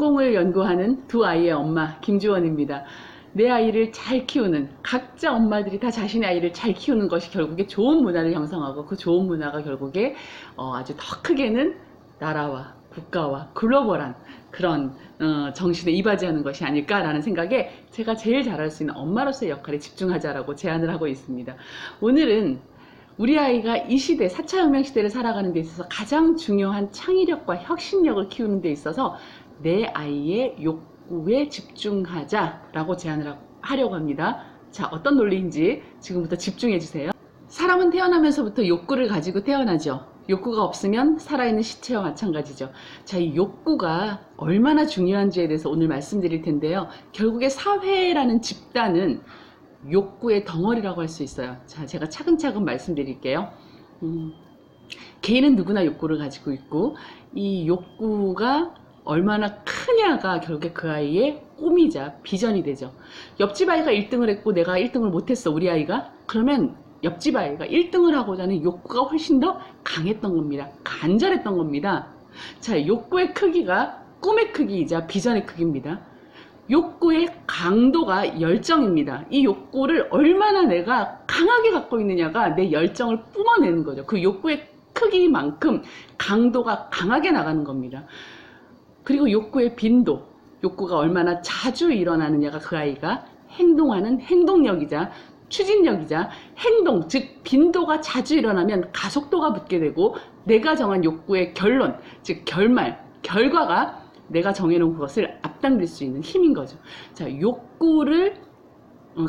성공을 연구하는 두 아이의 엄마 김주원입니다. 내 아이를 잘 키우는, 각자 엄마들이 다 자신의 아이를 잘 키우는 것이 결국에 좋은 문화를 형성하고, 그 좋은 문화가 결국에 아주 더 크게는 나라와 국가와 글로벌한 그런 정신에 이바지하는 것이 아닐까라는 생각에 제가 제일 잘할 수 있는 엄마로서의 역할에 집중하자라고 제안을 하고 있습니다. 오늘은 우리 아이가 이 시대, 4차 혁명 시대를 살아가는 데 있어서 가장 중요한 창의력과 혁신력을 키우는 데 있어서 내 아이의 욕구에 집중하자라고 제안을 하려고 합니다. 자, 어떤 논리인지 지금부터 집중해 주세요. 사람은 태어나면서부터 욕구를 가지고 태어나죠. 욕구가 없으면 살아있는 시체와 마찬가지죠. 자, 이 욕구가 얼마나 중요한지에 대해서 오늘 말씀드릴 텐데요. 결국에 사회라는 집단은 욕구의 덩어리라고 할 수 있어요. 자, 제가 차근차근 말씀드릴게요. 개인은 누구나 욕구를 가지고 있고, 이 욕구가 얼마나 크냐가 결국에 그 아이의 꿈이자 비전이 되죠. 옆집 아이가 1등을 했고 내가 1등을 못했어, 우리 아이가. 그러면 옆집 아이가 1등을 하고자 하는 욕구가 훨씬 더 강했던 겁니다. 간절했던 겁니다. 자, 욕구의 크기가 꿈의 크기이자 비전의 크기입니다. 욕구의 강도가 열정입니다. 이 욕구를 얼마나 내가 강하게 갖고 있느냐가 내 열정을 뿜어내는 거죠. 그 욕구의 크기만큼 강도가 강하게 나가는 겁니다. 그리고 욕구의 빈도, 욕구가 얼마나 자주 일어나느냐가 그 아이가 행동하는 행동력이자 추진력이자 행동, 즉 빈도가 자주 일어나면 가속도가 붙게 되고, 내가 정한 욕구의 결론, 즉 결과가 내가 정해놓은 그것을 앞당길 수 있는 힘인 거죠. 자, 욕구를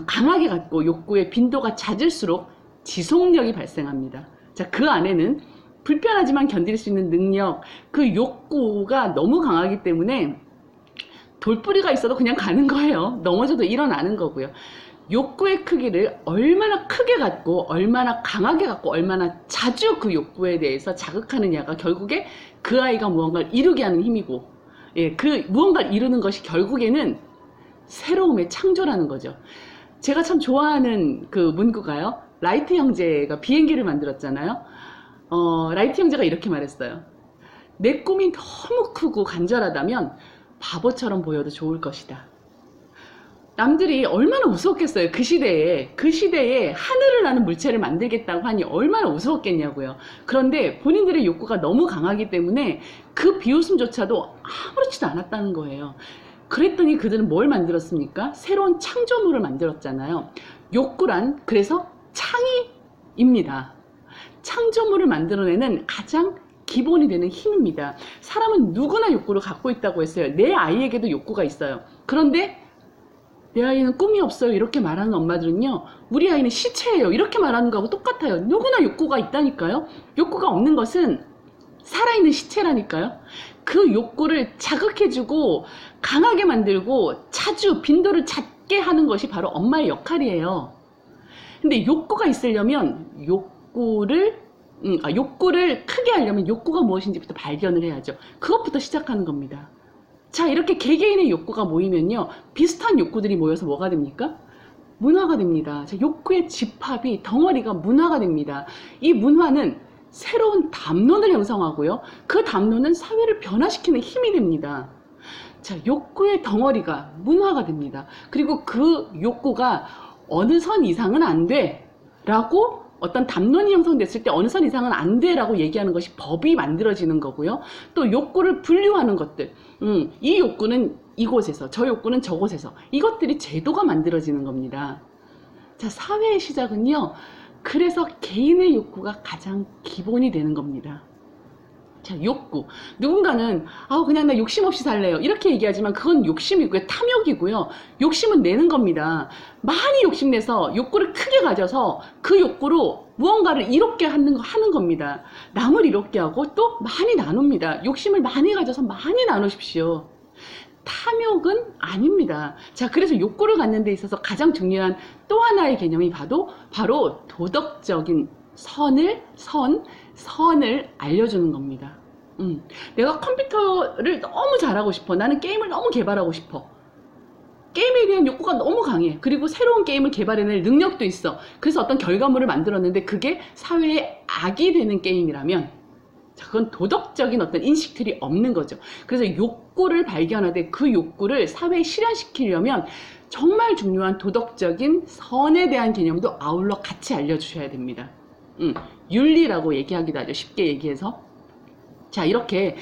강하게 갖고 욕구의 빈도가 잦을수록 지속력이 발생합니다. 자, 그 안에는 불편하지만 견딜 수 있는 능력, 그 욕구가 너무 강하기 때문에 돌뿌리가 있어도 그냥 가는 거예요. 넘어져도 일어나는 거고요. 욕구의 크기를 얼마나 크게 갖고, 얼마나 강하게 갖고, 얼마나 자주 그 욕구에 대해서 자극하느냐가 결국에 그 아이가 무언가를 이루게 하는 힘이고, 예, 그 무언가를 이루는 것이 결국에는 새로움의 창조라는 거죠. 제가 참 좋아하는 그 문구가요, 라이트 형제가 비행기를 만들었잖아요. 라이트 형제가 이렇게 말했어요. 내 꿈이 너무 크고 간절하다면 바보처럼 보여도 좋을 것이다. 남들이 얼마나 우스웠겠어요. 그 시대에 하늘을 나는 물체를 만들겠다고 하니 얼마나 우스웠겠냐고요. 그런데 본인들의 욕구가 너무 강하기 때문에 그 비웃음조차도 아무렇지도 않았다는 거예요. 그랬더니 그들은 뭘 만들었습니까? 새로운 창조물을 만들었잖아요. 욕구란 그래서 창의입니다. 창조물을 만들어내는 가장 기본이 되는 힘입니다. 사람은 누구나 욕구를 갖고 있다고 했어요. 내 아이에게도 욕구가 있어요. 그런데 내 아이는 꿈이 없어요, 이렇게 말하는 엄마들은요, 우리 아이는 시체예요, 이렇게 말하는 거하고 똑같아요. 누구나 욕구가 있다니까요. 욕구가 없는 것은 살아있는 시체라니까요. 그 욕구를 자극해주고 강하게 만들고 자주 빈도를 잦게 하는 것이 바로 엄마의 역할이에요. 근데 욕구가 있으려면 욕구를 크게 하려면 욕구가 무엇인지부터 발견을 해야죠. 그것부터 시작하는 겁니다. 자, 이렇게 개개인의 욕구가 모이면요, 비슷한 욕구들이 모여서 뭐가 됩니까? 문화가 됩니다. 자, 욕구의 집합이, 덩어리가 문화가 됩니다. 이 문화는 새로운 담론을 형성하고요, 그 담론은 사회를 변화시키는 힘이 됩니다. 자, 욕구의 덩어리가 문화가 됩니다. 그리고 그 욕구가 어느 선 이상은 안 돼 라고, 어떤 담론이 형성됐을 때 어느 선 이상은 안 돼라고 얘기하는 것이 법이 만들어지는 거고요. 또 욕구를 분류하는 것들, 이 욕구는 이곳에서, 저 욕구는 저곳에서, 이것들이 제도가 만들어지는 겁니다. 자, 사회의 시작은요, 그래서 개인의 욕구가 가장 기본이 되는 겁니다. 자, 욕구. 누군가는 그냥 나 욕심 없이 살래요, 이렇게 얘기하지만 그건 욕심이고요, 탐욕이고요. 욕심은 내는 겁니다. 많이 욕심내서 욕구를 크게 가져서 그 욕구로 무언가를 이롭게 하는 겁니다. 남을 이롭게 하고 또 많이 나눕니다. 욕심을 많이 가져서 많이 나누십시오. 탐욕은 아닙니다. 자, 그래서 욕구를 갖는 데 있어서 가장 중요한 또 하나의 개념이 바로 도덕적인 선을 알려주는 겁니다. 내가 컴퓨터를 너무 잘하고 싶어. 나는 게임을 너무 개발하고 싶어. 게임에 대한 욕구가 너무 강해. 그리고 새로운 게임을 개발해낼 능력도 있어. 그래서 어떤 결과물을 만들었는데 그게 사회에 악이 되는 게임이라면 자, 그건 도덕적인 어떤 인식들이 없는 거죠. 그래서 욕구를 발견하되 그 욕구를 사회에 실현시키려면 정말 중요한 도덕적인 선에 대한 개념도 아울러 같이 알려주셔야 됩니다. 윤리라고 얘기하기도 하죠. 쉽게 얘기해서. 자, 이렇게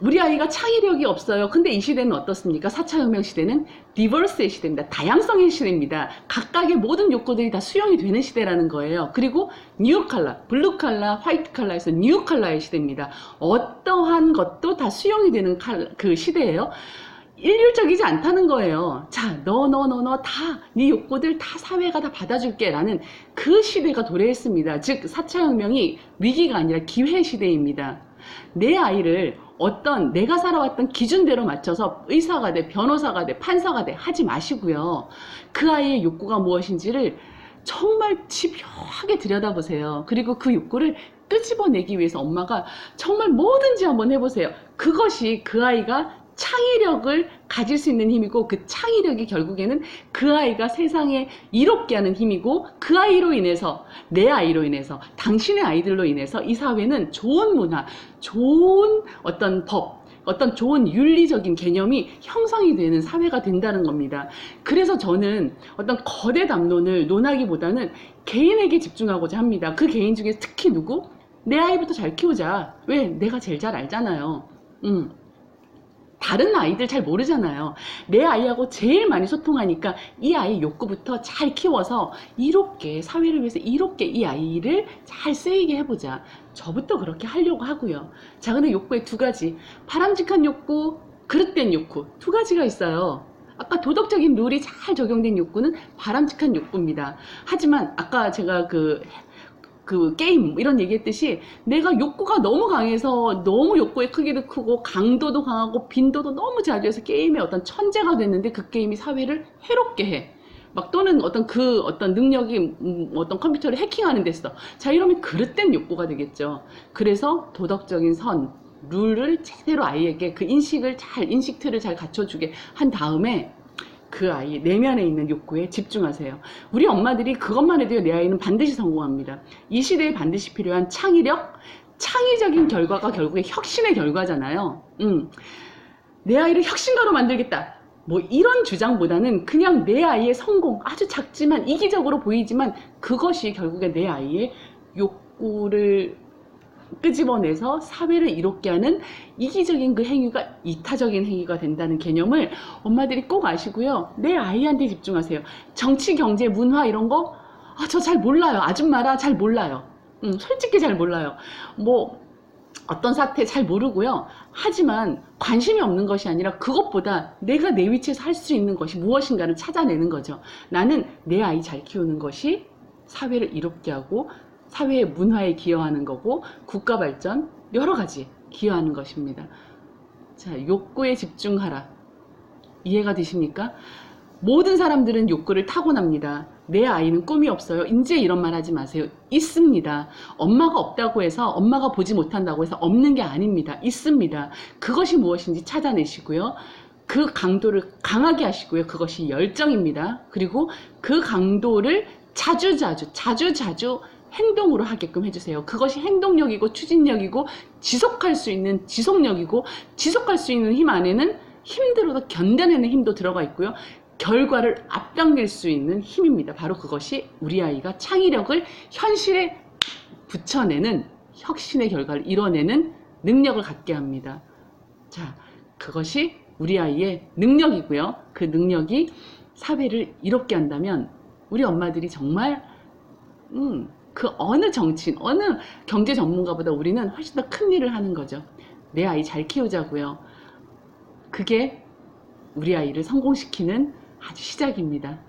우리 아이가 창의력이 없어요. 근데 이 시대는 어떻습니까? 4차 혁명 시대는 디버스의 시대입니다. 다양성의 시대입니다. 각각의 모든 욕구들이 다 수용이 되는 시대라는 거예요. 그리고 뉴 칼라, 블루 칼라, 화이트 칼라에서 뉴 칼라의 시대입니다. 어떠한 것도 다 수용이 되는 그 시대예요. 일률적이지 않다는 거예요. 자, 너 다, 네 욕구들 다 사회가 다 받아줄게 라는 그 시대가 도래했습니다. 즉, 4차 혁명이 위기가 아니라 기회 시대입니다. 내 아이를 어떤 내가 살아왔던 기준대로 맞춰서 의사가 돼, 변호사가 돼, 판사가 돼 하지 마시고요. 그 아이의 욕구가 무엇인지를 정말 집요하게 들여다보세요. 그리고 그 욕구를 끄집어내기 위해서 엄마가 정말 뭐든지 한번 해보세요. 그것이 그 아이가 창의력을 가질 수 있는 힘이고, 그 창의력이 결국에는 그 아이가 세상에 이롭게 하는 힘이고, 그 아이로 인해서, 내 아이로 인해서, 당신의 아이들로 인해서 이 사회는 좋은 문화, 좋은 어떤 법, 어떤 좋은 윤리적인 개념이 형성이 되는 사회가 된다는 겁니다. 그래서 저는 어떤 거대 담론을 논하기보다는 개인에게 집중하고자 합니다. 그 개인 중에 특히 누구? 내 아이부터 잘 키우자. 왜? 내가 제일 잘 알잖아요. 다른 아이들 잘 모르잖아요. 내 아이하고 제일 많이 소통하니까 이 아이 욕구부터 잘 키워서 이롭게, 사회를 위해서 이롭게 이 아이를 잘 쓰이게 해보자. 저부터 그렇게 하려고 하고요. 자, 근데 욕구의 두 가지. 바람직한 욕구, 그릇된 욕구. 두 가지가 있어요. 아까 도덕적인 룰이 잘 적용된 욕구는 바람직한 욕구입니다. 하지만 아까 제가 그 게임 이런 얘기했듯이 내가 욕구가 너무 강해서 너무 욕구의 크기도 크고 강도도 강하고 빈도도 너무 자주 해서 게임의 어떤 천재가 됐는데 그 게임이 사회를 해롭게 해. 막 또는 어떤 능력이 어떤 컴퓨터를 해킹하는 데 써. 자, 이러면 그릇된 욕구가 되겠죠. 그래서 도덕적인 선, 룰을 제대로 아이에게 그 인식 틀을 잘 갖춰주게 한 다음에 그 아이 내면에 있는 욕구에 집중하세요. 우리 엄마들이 그것만 해도 내 아이는 반드시 성공합니다. 이 시대에 반드시 필요한 창의력, 창의적인 결과가 결국에 혁신의 결과잖아요. 내 아이를 혁신가로 만들겠다. 뭐 이런 주장보다는 그냥 내 아이의 성공, 아주 작지만 이기적으로 보이지만 그것이 결국에 내 아이의 욕구를 끄집어내서 사회를 이롭게 하는 이기적인 그 행위가 이타적인 행위가 된다는 개념을 엄마들이 꼭 아시고요. 내 아이한테 집중하세요. 정치, 경제, 문화 이런 거 저 잘 몰라요. 아줌마라 잘 몰라요. 솔직히 잘 몰라요. 뭐 어떤 사태 잘 모르고요. 하지만 관심이 없는 것이 아니라 그것보다 내가 내 위치에서 할 수 있는 것이 무엇인가를 찾아내는 거죠. 나는 내 아이 잘 키우는 것이 사회를 이롭게 하고 사회의 문화에 기여하는 거고 국가 발전 여러 가지 기여하는 것입니다. 자, 욕구에 집중하라. 이해가 되십니까? 모든 사람들은 욕구를 타고납니다. 내 아이는 꿈이 없어요. 이제 이런 말 하지 마세요. 있습니다. 엄마가 없다고 해서, 엄마가 보지 못한다고 해서 없는 게 아닙니다. 있습니다. 그것이 무엇인지 찾아내시고요. 그 강도를 강하게 하시고요. 그것이 열정입니다. 그리고 그 강도를 자주 행동으로 하게끔 해주세요. 그것이 행동력이고 추진력이고 지속할 수 있는 지속력이고, 지속할 수 있는 힘 안에는 힘들어도 견뎌내는 힘도 들어가 있고요. 결과를 앞당길 수 있는 힘입니다. 바로 그것이 우리 아이가 창의력을 현실에 붙여내는 혁신의 결과를 이뤄내는 능력을 갖게 합니다. 자, 그것이 우리 아이의 능력이고요. 그 능력이 사회를 이롭게 한다면 우리 엄마들이 정말 그 어느 정치인, 어느 경제 전문가보다 우리는 훨씬 더 큰 일을 하는 거죠. 내 아이 잘 키우자고요. 그게 우리 아이를 성공시키는 아주 시작입니다.